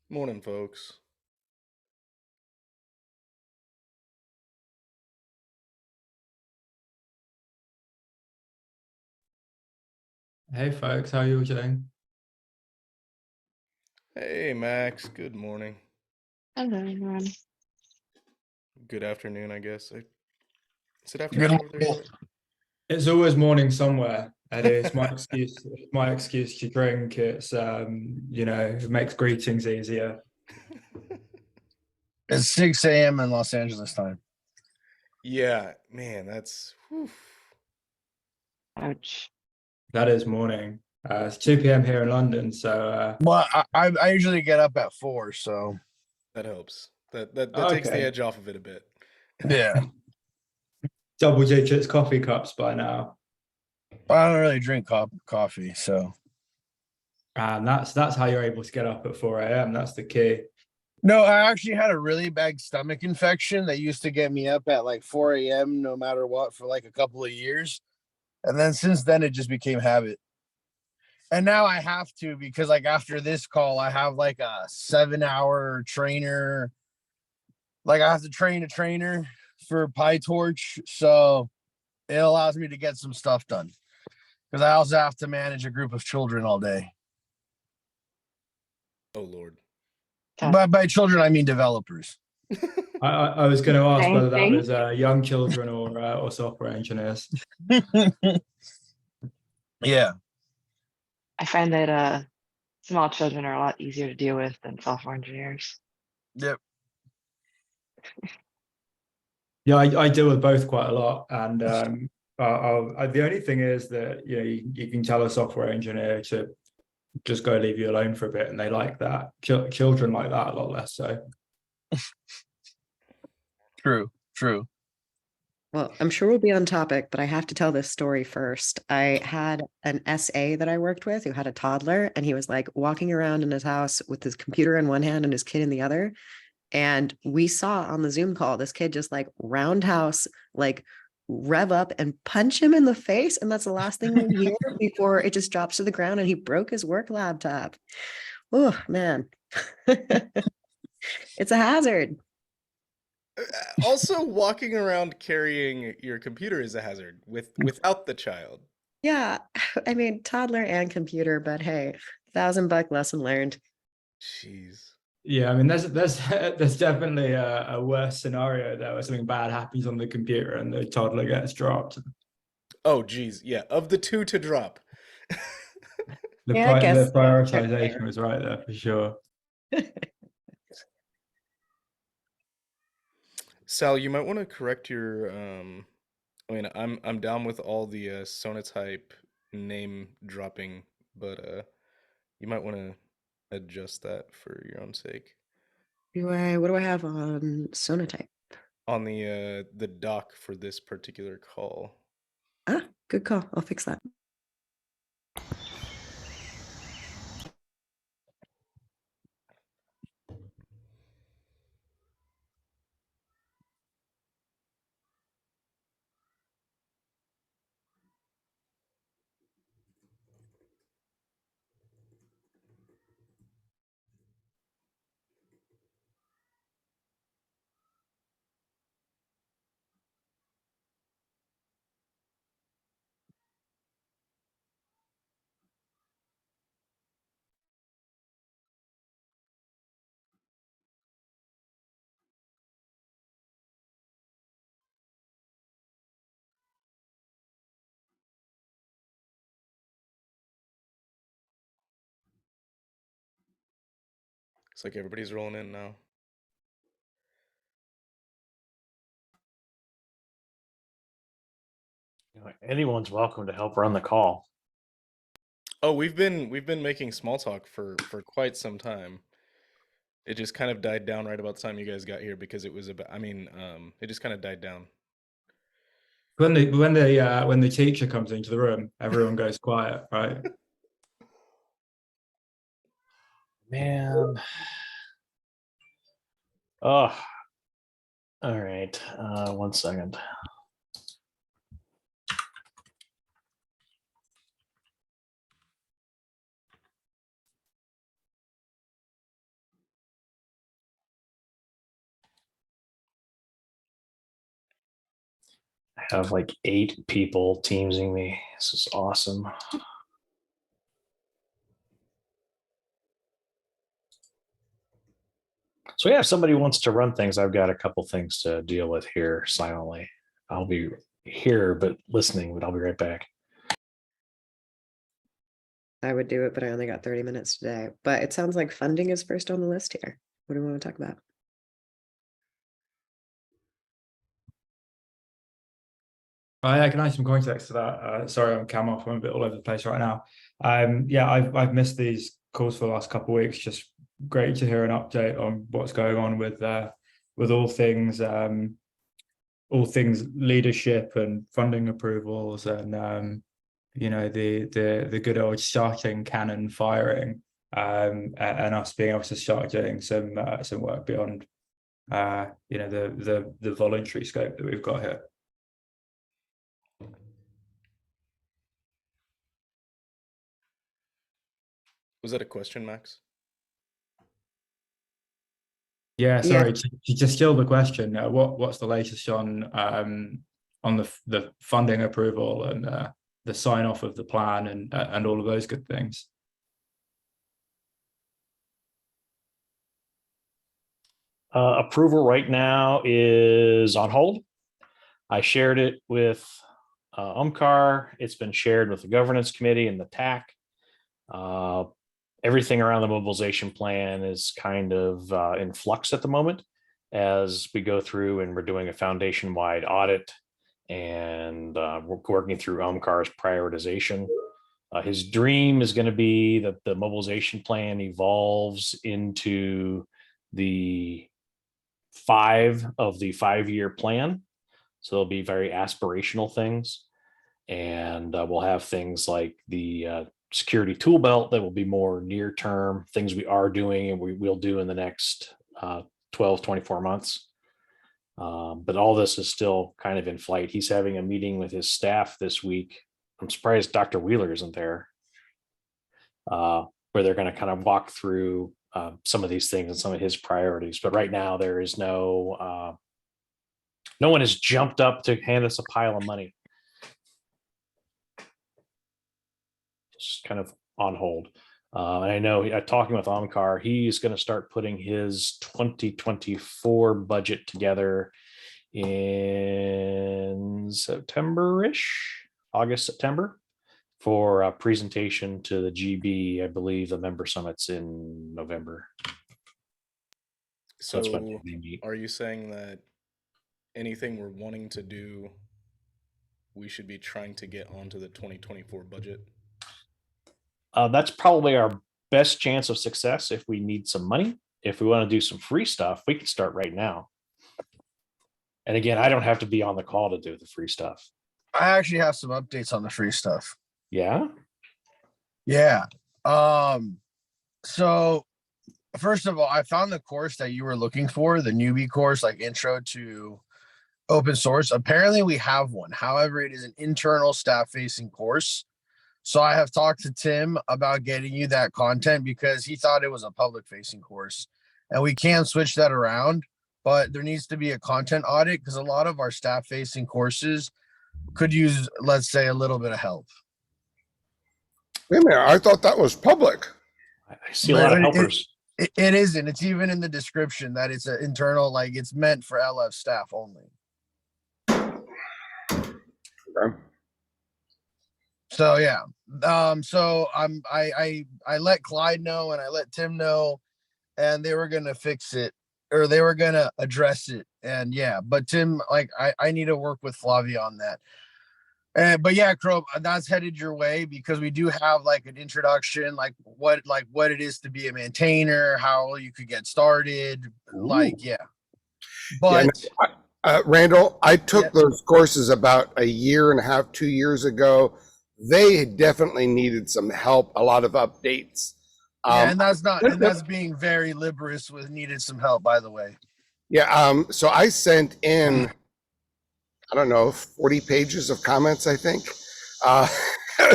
Morning, folks. Hey folks, how are you all doing? Hey, Max. Good morning. Hello, everyone. Good afternoon, I guess. Is it Good afternoon over there morning. yet? It's always morning somewhere, Eddie. It's my excuse. It's my excuse to drink. It makes greetings easier. It's 6 a.m. in Los Angeles time. Yeah, man, that's. Whew. Ouch. That is morning. It's 2 p.m. here in London, so Well, I usually get up at 4, so That helps. That takes the okay. edge off of it a bit. yeah. Double digits coffee cups by now. I don't really drink coffee, so And that's how you're able to get up at 4 a.m. That's the key. no. I actually had a really bad stomach infection that used to get me up at like 4 a.m. no matter what for like a couple of years, and then since then it just became habit. And now I have to because like after this call, I have like a 7-hour trainer. Like I have to train a trainer for PyTorch, so it allows me to get some stuff done. Because I also have to manage a group of children all day. Oh, Lord. By children, I mean developers. I was going to ask Same whether that thing. was young children or software engineers. Yeah. I find that small children are a lot easier to deal with than software engineers. Yep. Yeah, I deal with both quite a lot, and the only thing is that you can tell a software engineer to just go leave you alone for a bit, and they like that. Children like that a lot less so. True. True. Well, I'm sure we'll be on topic, but I have to tell this story first. I had an SA that I worked with who had a toddler, and he was like walking around in his house with his computer in one hand and his kid in the other. And we saw on the Zoom call this kid just like roundhouse, like rev up and punch him in the face. And that's the last thing we hear before it just drops to the ground and he broke his work laptop. Oh, man. It's a hazard. Also, walking around carrying your computer is a hazard without the child. Yeah. I mean, toddler and computer, but hey, $1,000 lesson learned. Jeez. Yeah, I mean, there's definitely a worse scenario there where something bad happens on the computer and the toddler gets dropped. Oh, geez. Yeah, of the two to drop. Yeah, I guess The they're prioritization fair. was right there for sure. Sal, you might want to correct your I mean, I'm down with all the Sonatype name dropping, but you might want to adjust that for your own sake. What do I have on Sonatype? On the doc for this particular call. Ah, good call. I'll fix that. Looks like everybody's rolling in now. Anyone's welcome to help run the call. Oh, we've been making small talk for quite some time. It just kind of died down right about the time you guys got here because it was about. I mean, it just kind of died down. When the teacher comes into the room, everyone goes quiet, right? Man. Oh, all right. 1 second. I have like 8 people teamsing me. This is awesome. So yeah, if somebody wants to run things, I've got a couple things to deal with here silently. I'll be here, but listening, but I'll be right back. I would do it, but I only got 30 minutes today. But it sounds like funding is first on the list here. What do we want to talk about? I can add some context to that. Sorry, I'm cam off. I'm a bit all over the place right now. Yeah, I've missed these calls for the last couple of weeks. Just great to hear an update on what's going on with all things leadership and funding approvals, and you know, the good old starting cannon firing, and us being able to start doing some work beyond you know, the voluntary scope that we've got here. Was that a question, Max? Yeah, Yeah. sorry, to distill the question, what's the latest on the funding approval and the sign off of the plan and all of those good things? Approval right now is on hold. I shared it with UMCAR. It's been shared with the governance committee and the TAC. Everything around the mobilization plan is kind of in flux at the moment as we go through and we're doing a foundation-wide audit and we're working through UMCAR's prioritization. His dream is going to be that the mobilization plan evolves into the 5 of the 5-year plan. So there'll be very aspirational things. And we'll have things like the security tool belt that will be more near term, things we are doing and we will do in the next 12, 24 months. But all this is still kind of in flight. He's having a meeting with his staff this week. I'm surprised Dr. Wheeler isn't there, where they're going to kind of walk through some of these things and some of his priorities. But right now there is no one has jumped up to hand us a pile of money. Just kind of on hold. And I know talking with Omkar, he's going to start putting his 2024 budget together in September-ish, August, September, for a presentation to the GB. I believe the member summits in November. So are you saying that anything we're wanting to do, we should be trying to get onto the 2024 budget? That's probably our best chance of success if we need some money. If we want to do some free stuff, we can start right now. And again, I don't have to be on the call to do the free stuff. I actually have some updates on the free stuff. Yeah. Yeah. So first of all, I found the course that you were looking for, the newbie course, like intro to open source. Apparently we have one. However, it is an internal staff facing course. So I have talked to Tim about getting you that content because he thought it was a public facing course, and we can switch that around, but there needs to be a content audit because a lot of our staff facing courses could use, let's say, a little bit of help. Wait a minute, I thought that was public. I see a lot of helpers. It isn't. It's even in the description that it's an internal, like it's meant for LF staff only. Okay. So yeah. So I let Clyde know and I let Tim know, and they were gonna fix it, or they were gonna address it. And yeah, but Tim, like I need to work with Flavia on that. But yeah, Crow, that's headed your way because we do have like an introduction, like what it is to be a maintainer, how you could get started. Ooh. Like, yeah. But Randall, I took those courses about a year and a half, 2 years ago. They definitely needed some help, a lot of updates. Yeah, and that's being very liberous with needed some help, by the way. Yeah, so I sent in, I don't know, 40 pages of comments, I think.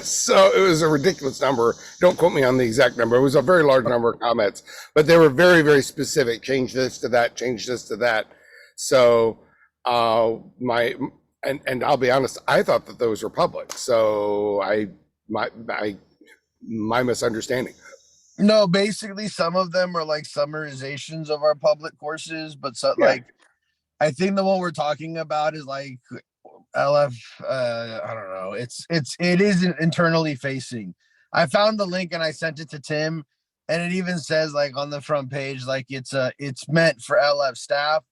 So it was a ridiculous number. Don't quote me on the exact number. It was a very large number of comments, but they were very, very specific. Change this to that, change this to that. So and I'll be honest, I thought that those were public. So my misunderstanding. No, basically some of them are like summarizations of our public courses, but so Yeah. like I think the one we're talking about is like LF. I don't know. It is internally facing. I found the link and I sent it to Tim, and it even says like on the front page like it's meant for LF staff,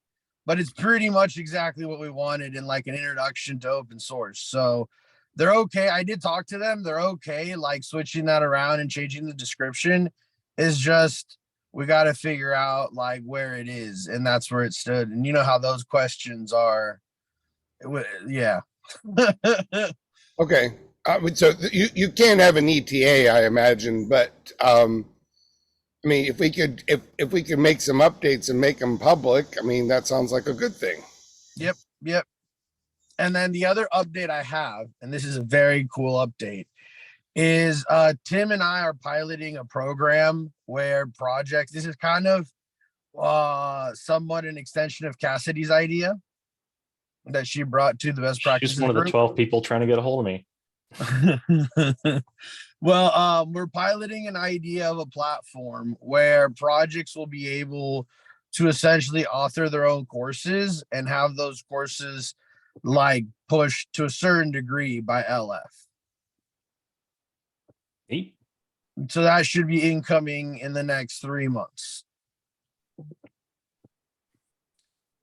but it's pretty much exactly what we wanted in like an introduction to open source. So they're okay. I did talk to them. They're okay. Like switching that around and changing the description is just we got to figure out like where it is, and that's where it stood. And you know how those questions are. Yeah. Okay. So you can have an ETA, I imagine, but I mean, if we could make some updates and make them public, I mean, that sounds like a good thing. Yep. And then the other update I have, and this is a very cool update, is Tim and I are piloting a program where projects. This is kind of somewhat an extension of Cassidy's idea that she brought to the best practices She's one of the group. 12 people trying to get a hold of me. Well, we're piloting an idea of a platform where projects will be able to essentially author their own courses and have those courses like pushed to a certain degree by LF. Neat. So that should be incoming in the next 3 months.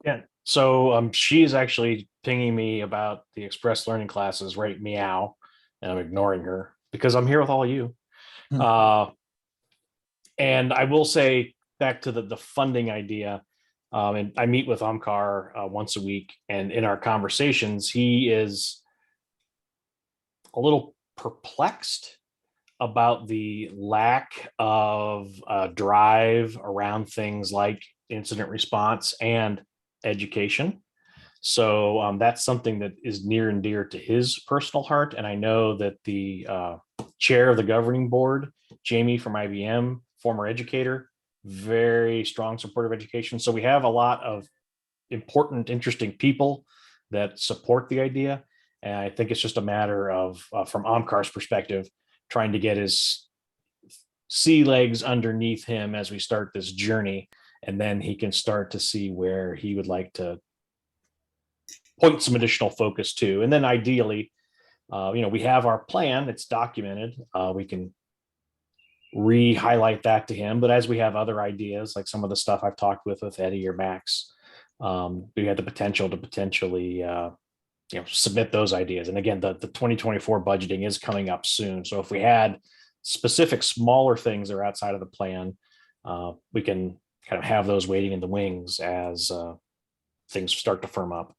Yeah. So she's actually pinging me about the express learning classes, right? Meow. And I'm ignoring her because I'm here with all of you. And I will say back to the funding idea. And I meet with Omkar once a week, and in our conversations, he is a little perplexed about the lack of drive around things like incident response and education. So that's something that is near and dear to his personal heart. And I know that the chair of the governing board, Jamie from IBM, former educator, very strong support of education. So we have a lot of important, interesting people that support the idea. And I think it's just a matter of, from Omkar's perspective, trying to get his sea legs underneath him as we start this journey. And then he can start to see where he would like to point some additional focus to. And then ideally, we have our plan, it's documented. We can re-highlight that to him. But as we have other ideas, like some of the stuff I've talked with Eddie or Max, we had the potential to potentially submit those ideas. And again, the 2024 budgeting is coming up soon. So if we had specific smaller things that are outside of the plan, we can kind of have those waiting in the wings as things start to firm up.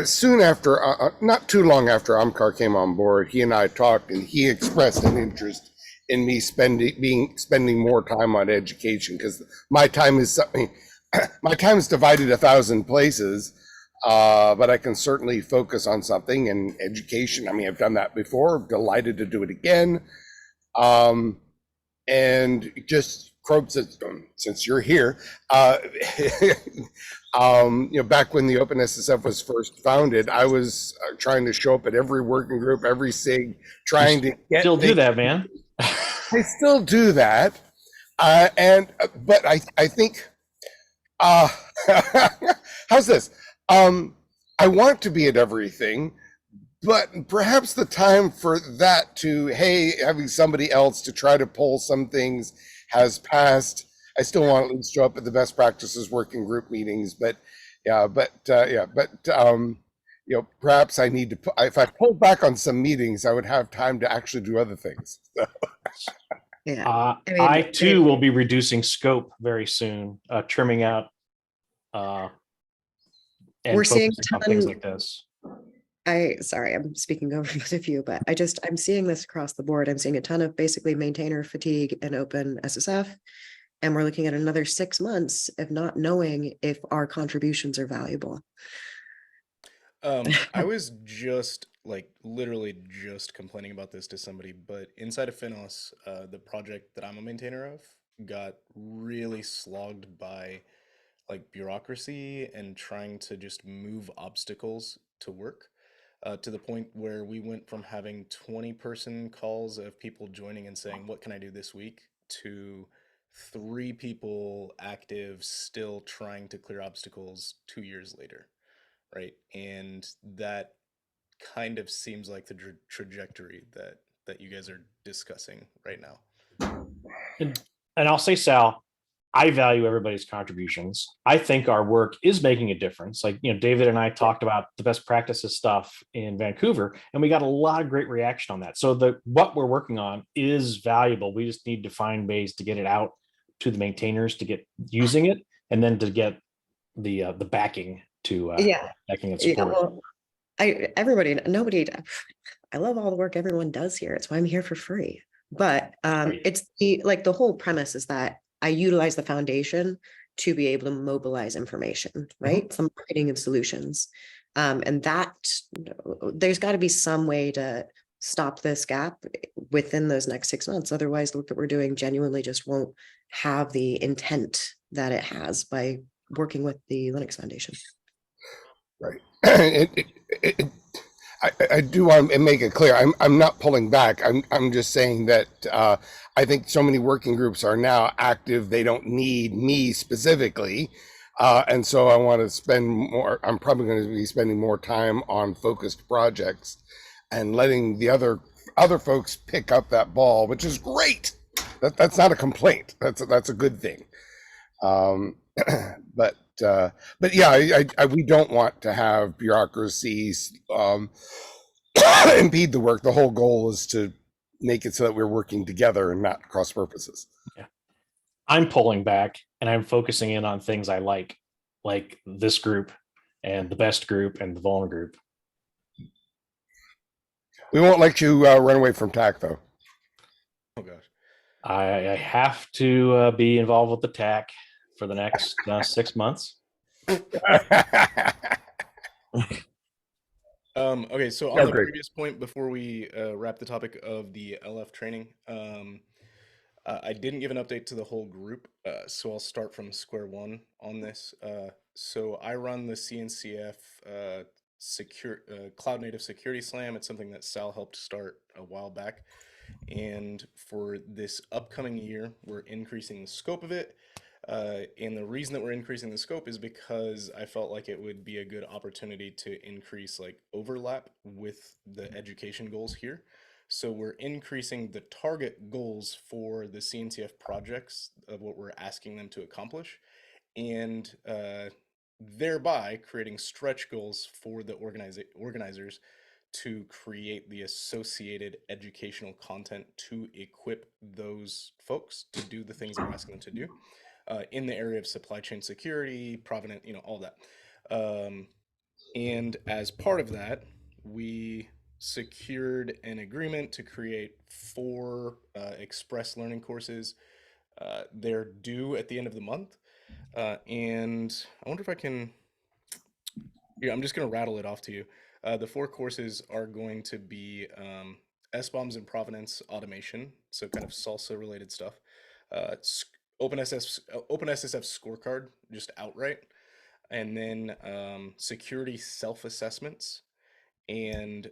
Soon after, not too long after Omkar came on board, he and I talked, and he expressed an interest in me spending more time on education, because my time is divided 1,000 places, but I can certainly focus on something. And education, I mean, I've done that before. Delighted to do it again. And just Crope, since you're here, back when the OpenSSF was first founded, I was trying to show up at every working group, every SIG, trying to get still do that, man. I still do that, but I think, how's this? I want to be at everything, but perhaps the time for that having somebody else to try to pull some things has passed. I still want to at least show up at the best practices working group meetings, but perhaps I need to, if I pulled back on some meetings, I would have time to actually do other things. So. Yeah. I too will be reducing scope very soon, trimming out and we're seeing focusing on things like this. Sorry, I'm speaking over both of you, but I'm seeing this across the board. I'm seeing a ton of basically maintainer fatigue in OpenSSF, and we're looking at another 6 months of not knowing if our contributions are valuable. I was just literally just complaining about this to somebody, but inside of Finos, the project that I'm a maintainer of got really slogged by like bureaucracy and trying to just move obstacles to work, to the point where we went from having 20-person calls of people joining and saying, "What can I do this week?" to 3 people active still trying to clear obstacles 2 years later, right? And that kind of seems like the trajectory that you guys are discussing right now. And I'll say, Sal, I value everybody's contributions. I think our work is making a difference. Like, David and I talked about the best practices stuff in Vancouver, and we got a lot of great reaction on that. So what we're working on is valuable. We just need to find ways to get it out to the maintainers to get using it, and then to get the backing to backing and support. Well, nobody. I love all the work everyone does here. It's why I'm here for free. But it's the whole premise is that I utilize the foundation to be able to mobilize information, right? Some marketing and solutions. And that there's got to be some way to stop this gap within those next 6 months. Otherwise, the work that we're doing genuinely just won't have the intent that it has by working with the Linux Foundation. Right. I do want to make it clear. I'm not pulling back. I'm just saying that I think so many working groups are now active. They don't need me specifically, and so I want to spend more. I'm probably going to be spending more time on focused projects and letting the other folks pick up that ball, which is great. That's not a complaint. That's a good thing. But yeah, we don't want to have bureaucracies impede the work. The whole goal is to make it so that we're working together and not cross purposes. Yeah. I'm pulling back and I'm focusing in on things I like this group and the best group and the vulnerable group. We won't let you run away from TAC, though. Oh gosh. I have to be involved with the TAC for the next 6 months. Okay, so on the previous point, before we wrap the topic of the LF training, I didn't give an update to the whole group, so I'll start from square one on this. So I run the CNCF Cloud Native Security Slam. It's something that Sal helped start a while back. And for this upcoming year, we're increasing the scope of it. And the reason that we're increasing the scope is because I felt like it would be a good opportunity to increase overlap with the education goals here. So we're increasing the target goals for the CNCF projects of what we're asking them to accomplish, and thereby creating stretch goals for the organizers to create the associated educational content to equip those folks to do the things that we're asking them to do in the area of supply chain security, provenance, all that. And as part of that, we secured an agreement to create 4 express learning courses. They're due at the end of the month. And I wonder if I can, I'm just going to rattle it off to you. The 4 courses are going to be SBOMs and provenance automation, so kind of salsa related stuff. OpenSSF scorecard, just outright. And then security self-assessments and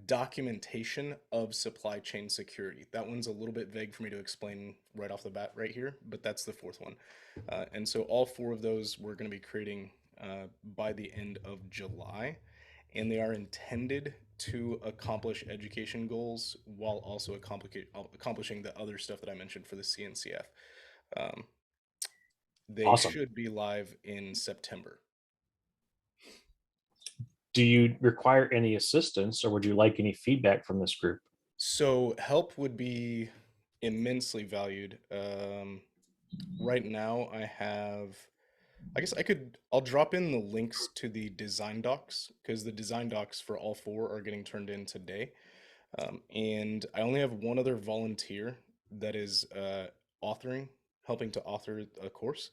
documentation of supply chain security. That one's a little bit vague for me to explain right off the bat right here, but that's the 4th one. And so all 4 of those we're going to be creating by the end of July, and they are intended to accomplish education goals while also accomplishing the other stuff that I mentioned for the CNCF. They Awesome. should be live in September. Do you require any assistance, or would you like any feedback from this group? So help would be immensely valued. Right now I'll drop in the links to the design docs, because the design docs for all 4 are getting turned in today. And I only have one other volunteer that is helping to author a course.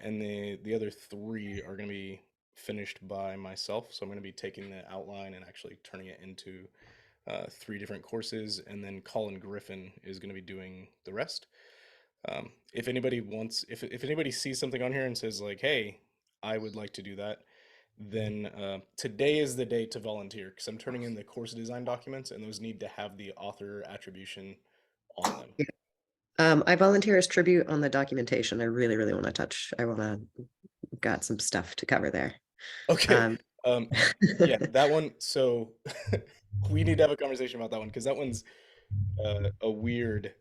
And the other 3 are going to be finished by myself. So I'm going to be taking the outline and actually turning it into 3 different courses. And then Colin Griffin is going to be doing the rest. If anybody wants, if anybody sees something on here and says like, "Hey, I would like to do that," then today is the day to volunteer because I'm turning in the course design documents, and those need to have the author attribution on them. I volunteer as tribute on the documentation. I really, really want to touch. I want to got some stuff to cover there. Okay. Yeah, that one. So we need to have a conversation about that one because that one's a weird.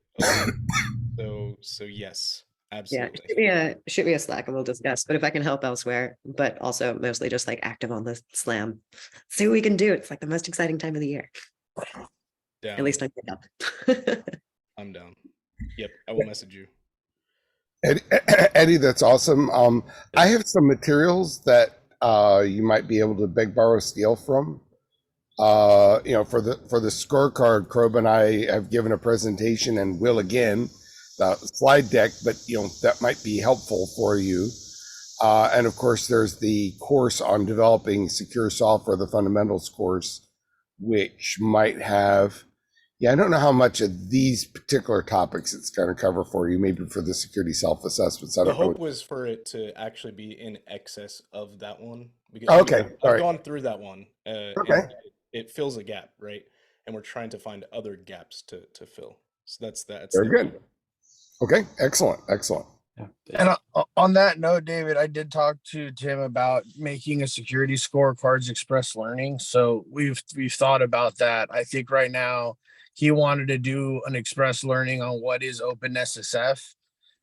So yes, Yeah, absolutely. shoot me a Slack and we'll discuss. But if I can help elsewhere, but also mostly just like active on the slam, see what we can do. It's like the most exciting time of the year. Down. At least I'm up. I'm down. Yep, I will message you. Eddie, that's awesome. I have some materials that you might be able to beg, borrow, steal from. You know, for the scorecard, Krob and I have given a presentation and will again, the slide deck, but you know that might be helpful for you. And of course, there's the course on developing secure software, the fundamentals course, which might have. Yeah, I don't know how much of these particular topics it's going to cover for you. Maybe for the security self-assessments. I The don't know. hope was for it to actually be in excess of that one because Okay, all I've right. gone through that one, Okay. and it fills a gap, right? And we're trying to find other gaps to fill. So that's Very the good. Okay, excellent. And on that note, David, I did talk to Tim about making a security scorecards express learning. So we've thought about that. I think right now he wanted to do an express learning on what is OpenSSF.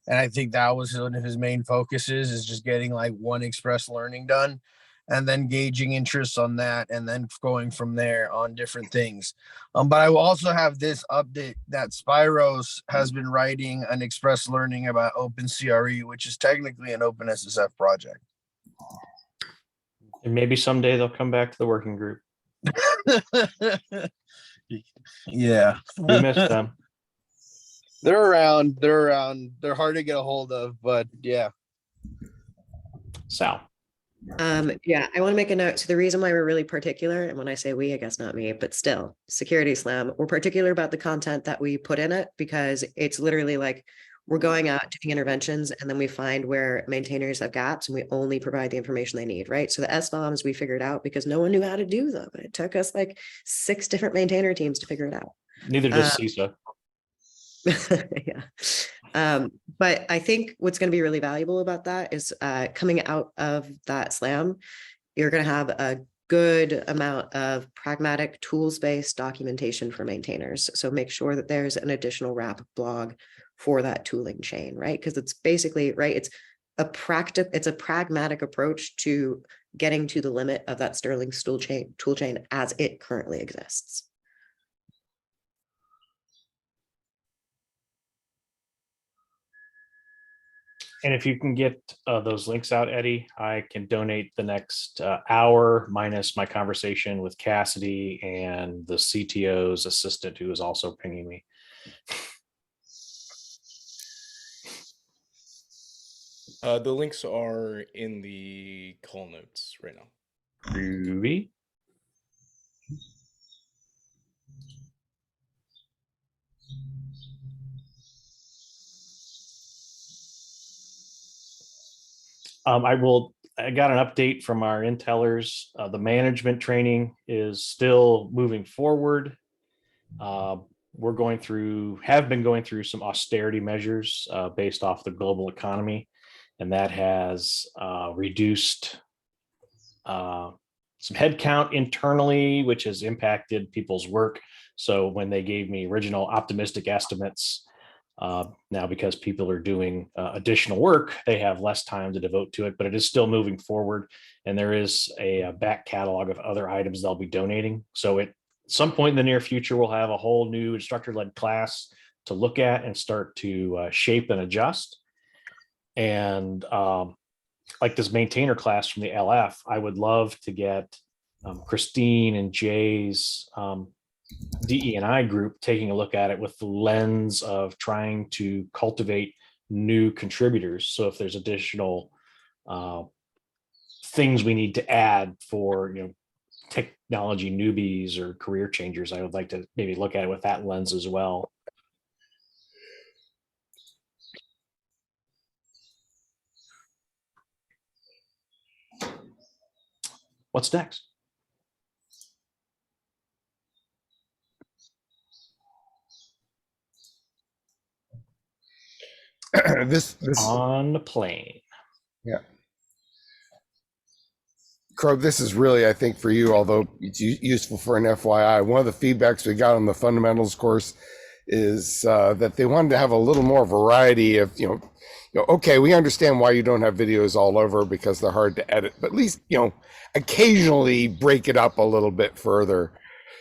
And I think that was one of his main focuses is just getting like one express learning done and then gauging interest on that and then going from there on different things. But I will also have this update that Spyros has been writing an express learning about OpenCRE, which is technically an OpenSSF project. And maybe someday they'll come back to the working group. Yeah. We miss them. They're around. They're hard to get a hold of, but yeah. Sal. Yeah, I want to make a note. So the reason why we're really particular, and when I say we, I guess not me, but still, Security Slam, we're particular about the content that we put in it because it's literally like we're going out doing interventions and then we find where maintainers have gaps and we only provide the information they need, right? So the SBOMs we figured out because no one knew how to do them. It took us like 6 different maintainer teams to figure it out. Neither does CISA. Yeah. But I think what's going to be really valuable about that is coming out of that slam, you're going to have a good amount of pragmatic tools-based documentation for maintainers. So make sure that there's an additional wrap blog for that tooling chain, right? Because it's basically, right, it's a pragmatic approach to getting to the limit of that Sterling tool chain as it currently exists. And if you can get those links out, Eddie, I can donate the next hour minus my conversation with Cassidy and the CTO's assistant who is also pinging me. The links are in the call notes right now. Groovy. I got an update from our intellers. The management training is still moving forward. Have been going through some austerity measures based off the global economy, and that has reduced some headcount internally, which has impacted people's work. So when they gave me original optimistic estimates, now because people are doing additional work, they have less time to devote to it, but it is still moving forward. And there is a back catalog of other items they'll be donating. So at some point in the near future, we'll have a whole new instructor-led class to look at and start to shape and adjust. And like this maintainer class from the LF, I would love to get Christine and Jay's DE&I group taking a look at it with the lens of trying to cultivate new contributors. So if there's additional things we need to add for, technology newbies or career changers, I would like to maybe look at it with that lens as well. What's next? this On the plane. Yeah. Crow, this is really, I think, for you, although it's useful for an FYI. One of the feedbacks we got on the fundamentals course is that they wanted to have a little more variety of, okay, we understand why you don't have videos all over because they're hard to edit, but at least, occasionally break it up a little bit further.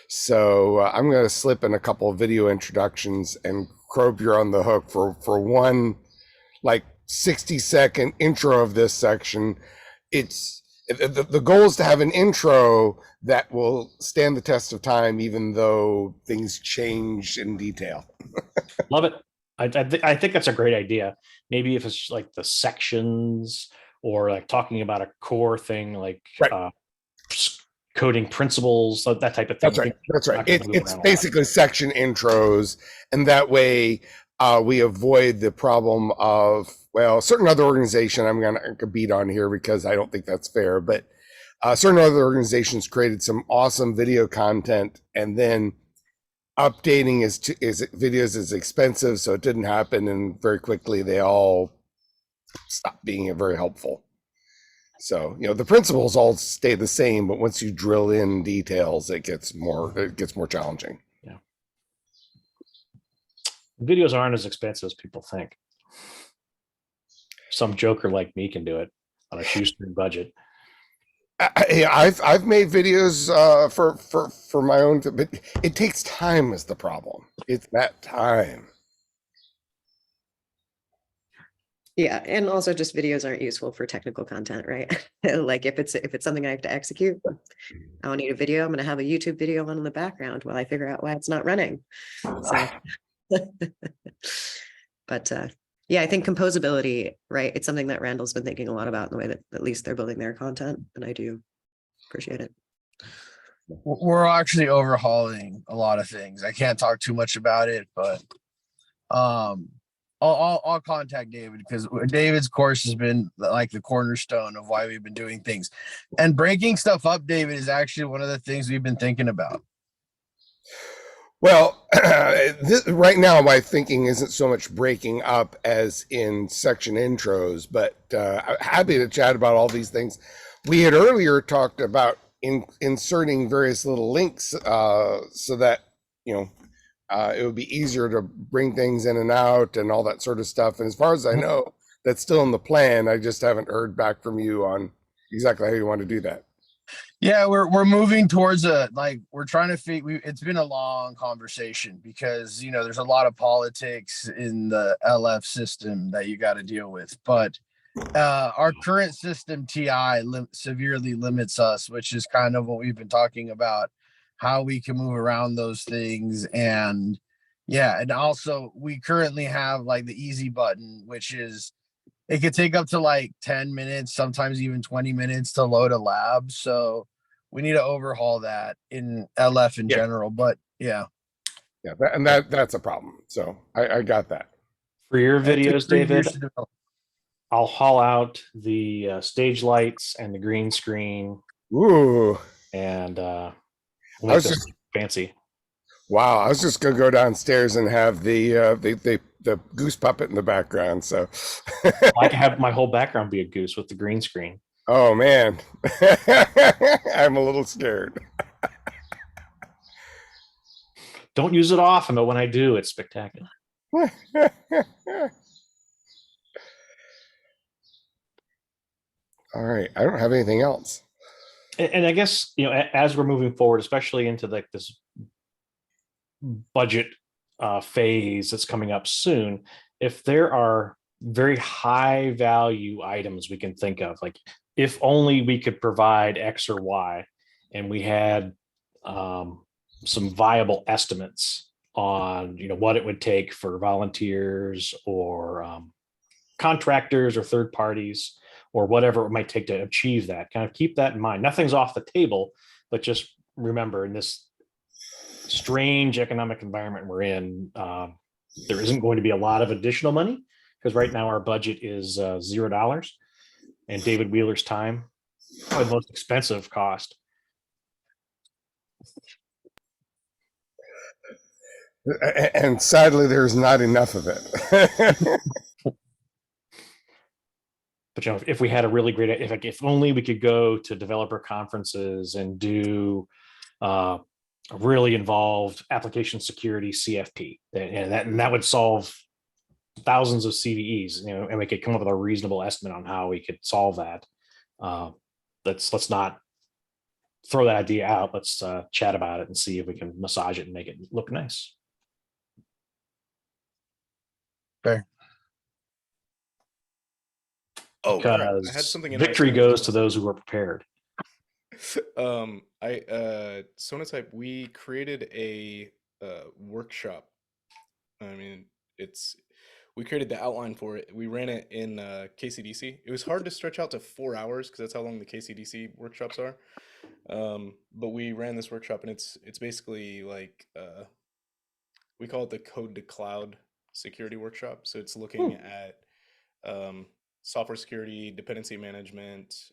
So I'm going to slip in a couple of video introductions, and Crow, you're on the hook for one, like 60-second intro of this section. It's the goal is to have an intro that will stand the test of time, even though things change in detail. Love it. I think that's a great idea. Maybe if it's like the sections or like talking about a core thing, like Right. Coding principles, that type of thing. That's right. It's basically section intros, and that way we avoid the problem of, well, a certain other organization I'm going to beat on here because I don't think that's fair, but certain other organizations created some awesome video content, and then updating is videos is expensive, so it didn't happen, and very quickly they all stopped being very helpful. So, the principles all stay the same, but once you drill in details, it gets more challenging. Yeah. Videos aren't as expensive as people think. Some joker like me can do it on a shoestring budget. I've made videos for my own, but it takes time is the problem. It's that time. Yeah, and also just videos aren't useful for technical content, right? Like if it's something I have to execute, I don't need a video. I'm going to have a YouTube video on in the background while I figure out why it's not running. So, but yeah, I think composability, right? It's something that Randall's been thinking a lot about in the way that at least they're building their content, and I do appreciate it. We're actually overhauling a lot of things. I can't talk too much about it, but I'll contact David, because David's course has been like the cornerstone of why we've been doing things. And breaking stuff up, David, is actually one of the things we've been thinking about. Well, right now my thinking isn't so much breaking up as in section intros, but I'm happy to chat about all these things. We had earlier talked about inserting various little links so that, it would be easier to bring things in and out and all that sort of stuff. And as far as I know, that's still in the plan. I just haven't heard back from you on exactly how you want to do that. Yeah, we're moving towards we're trying to figure. It's been a long conversation because there's a lot of politics in the LF system that you got to deal with. But our current system TI severely limits us, which is kind of what we've been talking about, how we can move around those things. And yeah, and also we currently have like the easy button, which is it could take up to like 10 minutes, sometimes even 20 minutes to load a lab. So we need to overhaul that in LF in general. But yeah. Yeah, that's a problem. So I got that. For your videos, David, I'll haul out the stage lights and the green screen. Ooh. And we'll make this fancy. Wow, I was just gonna go downstairs and have the goose puppet in the background. So I can have my whole background be a goose with the green screen. Oh man, I'm a little scared. Don't use it often, but when I do, it's spectacular. All right, I don't have anything else. And I guess, as we're moving forward, especially into like this budget phase that's coming up soon, if there are very high value items we can think of, like if only we could provide X or Y, and we had some viable estimates on what it would take for volunteers or contractors or third parties or whatever it might take to achieve that. Kind of keep that in mind. Nothing's off the table, but just remember, in this strange economic environment we're in, there isn't going to be a lot of additional money, because right now our budget is $0, and David Wheeler's time probably the most expensive cost. And sadly, there's not enough of it. But if we had a really great, if only we could go to developer conferences and do a really involved application security CFP, and that would solve thousands of CVEs, and we could come up with a reasonable estimate on how we could solve that. Let's not throw that idea out. Let's chat about it and see if we can massage it and make it look nice. Fair. Oh, crap. I had Because something in my victory notes. goes to those who are prepared. Sonatype, we created a workshop. I mean, we created the outline for it. We ran it in KCDC. It was hard to stretch out to 4 hours because that's how long the KCDC workshops are. But we ran this workshop, and it's basically like we call it the Code to Cloud security workshop. So it's looking at software security, dependency management,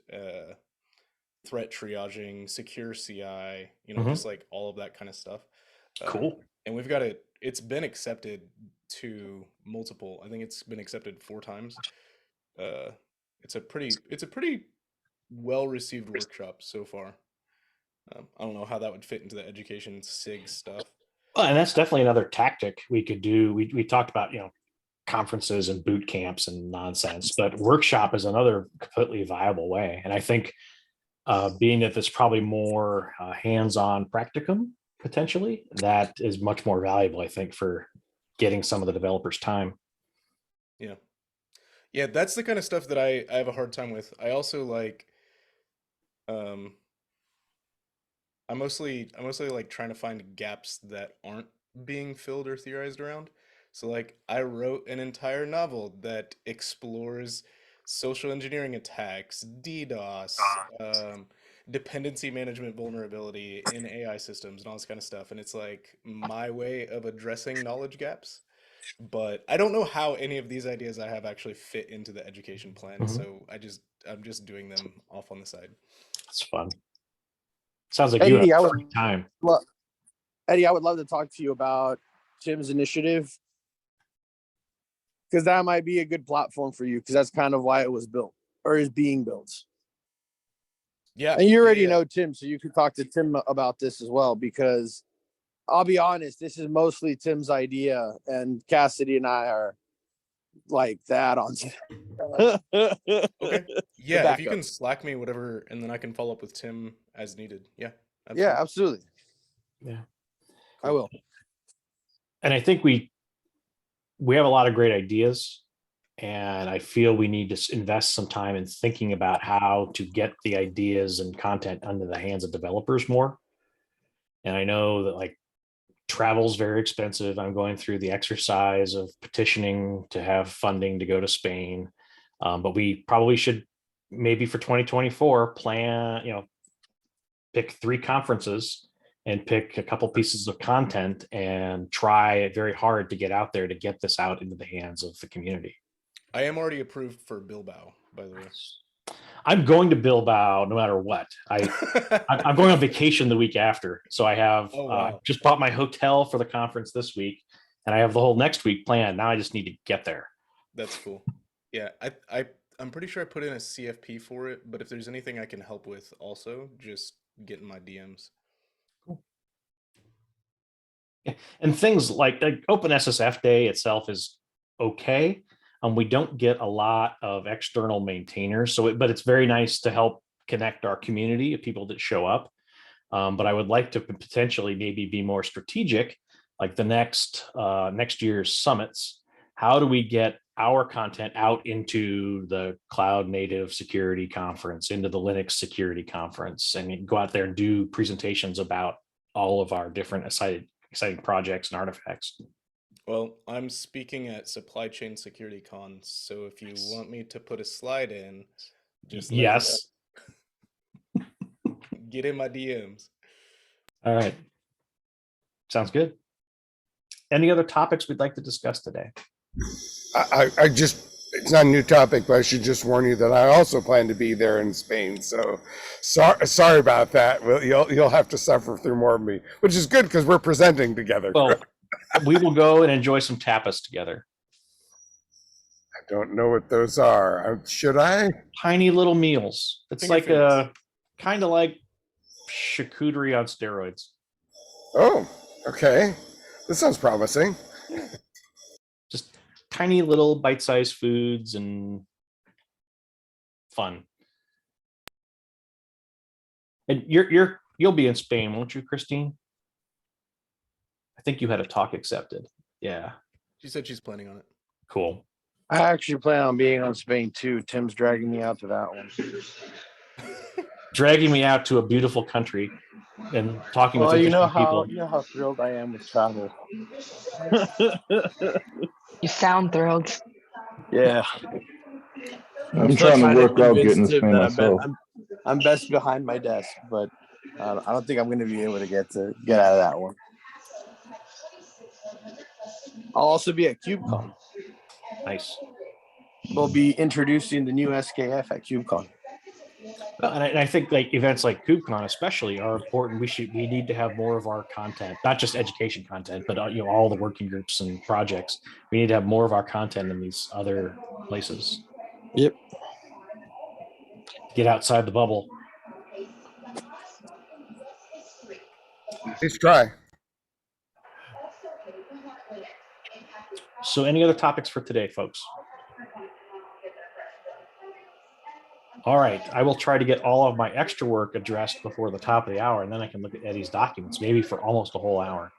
threat triaging, secure CI, just like all of that kind of stuff. Cool. And we've got it's been accepted to multiple. I think it's been accepted 4 times. It's a pretty well received workshop so far. I don't know how that would fit into the education SIG stuff. Well, and that's definitely another tactic we could do. We talked about, conferences and boot camps and nonsense, but workshop is another completely viable way. And I think being that there's probably more hands-on practicum potentially, that is much more valuable, I think, for getting some of the developers' time. Yeah, that's the kind of stuff that I have a hard time with. I also like I mostly like trying to find gaps that aren't being filled or theorized around. So like I wrote an entire novel that explores social engineering attacks, DDoS, dependency management vulnerability in AI systems and all this kind of stuff. And it's like my way of addressing knowledge gaps. But I don't know how any of these ideas I have actually fit into the education plan. So I'm just doing them off on the side. It's fun. Sounds like you Eddie, have free time. Eddie, I would love to talk to you about Tim's initiative, because that might be a good platform for you, because that's kind of why it was built or is being built. Yeah. And you already know Tim, so you could talk to Tim about this as well, because I'll be honest, this is mostly Tim's idea, and Cassidy and I are like that on. Okay. Yeah, if you can Slack me whatever, and then I can follow up with Tim as needed. Yeah. Absolutely. Yeah, absolutely. Yeah, cool. I will. And I think we have a lot of great ideas, and I feel we need to invest some time in thinking about how to get the ideas and content under the hands of developers more. And I know that like travel's very expensive. I'm going through the exercise of petitioning to have funding to go to Spain. But we probably should maybe for 2024 plan, pick 3 conferences and pick a couple pieces of content and try very hard to get out there to get this out into the hands of the community. I am already approved for Bilbao, by the way. I'm going to Bilbao no matter what. I'm going on vacation the week after. So I have just bought my hotel for the conference this week, and I have the whole next week planned. Now I just need to get there. That's cool. Yeah, I'm pretty sure I put in a CFP for it, but if there's anything I can help with also, just get in my DMs. Cool. And things like OpenSSF Day itself is okay. We don't get a lot of external maintainers, but it's very nice to help connect our community of people that show up. But I would like to potentially maybe be more strategic, like the next year's summits. How do we get our content out into the Cloud Native Security Conference, into the Linux Security Conference, and go out there and do presentations about all of our different exciting projects and artifacts? Well, I'm speaking at Supply Chain Security Con, so if you want me to put a slide in, just yes, get in my DMs. All right, sounds good. Any other topics we'd like to discuss today? I just it's not a new topic, but I should just warn you that I also plan to be there in Spain. So sorry about that. Well, you'll have to suffer through more of me, which is good because we're presenting together. Well, we will go and enjoy some tapas together. I don't know what those are. Should I? Tiny little meals. It's Finger like foods. a kind of like charcuterie on steroids. Oh, okay. This sounds promising. Just tiny little bite-sized foods and fun. And you'll be in Spain, won't you, Christine? I think you had a talk accepted. Yeah, She said she's planning on it. cool. I actually plan on being on Spain too. Tim's dragging me out to that one. Dragging me out to a beautiful country and talking with Well, interesting how people. thrilled I am with travel. You sound thrilled. Yeah. I'm trying to work out getting to Spain that myself. I'm best behind my desk, but I don't think I'm going to be able to get out of that one. I'll also be at KubeCon. Nice. We'll be introducing the new SKF at KubeCon. Well, and I think like events like KubeCon especially are important. We need to have more of our content, not just education content, but all the working groups and projects. We need to have more of our content in these other places. Yep. Get outside the bubble. Please try. So any other topics for today, folks? All right, I will try to get all of my extra work addressed before the top of the hour, and then I can look at Eddie's documents, maybe for almost a whole hour.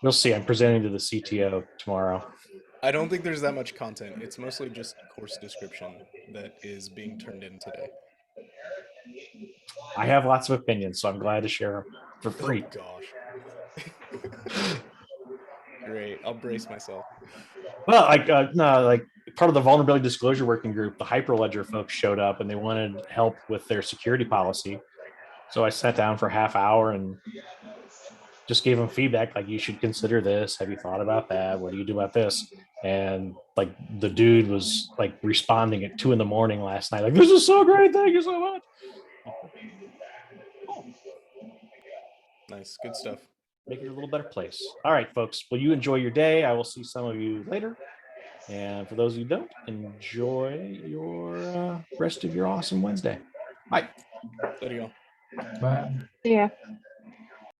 We'll see. I'm presenting to the CTO tomorrow. I don't think there's that much content. It's mostly just course description that is being turned in today. I have lots of opinions, so I'm glad to share them for free. Oh gosh. Great. I'll brace myself. Well, like part of the vulnerability disclosure working group, the Hyperledger folks showed up and they wanted help with their security policy. So I sat down for a half hour and just gave them feedback, like, you should consider this. Have you thought about that? What do you do about this? And like the dude was like responding at 2 a.m. last night, like, this is so great. Thank you so much. Nice. Good stuff. Make it a little better place. All right, folks. Well, you enjoy your day. I will see some of you later. And for those who don't, enjoy your rest of your awesome Wednesday. Bye. There you go. Bye. Yeah.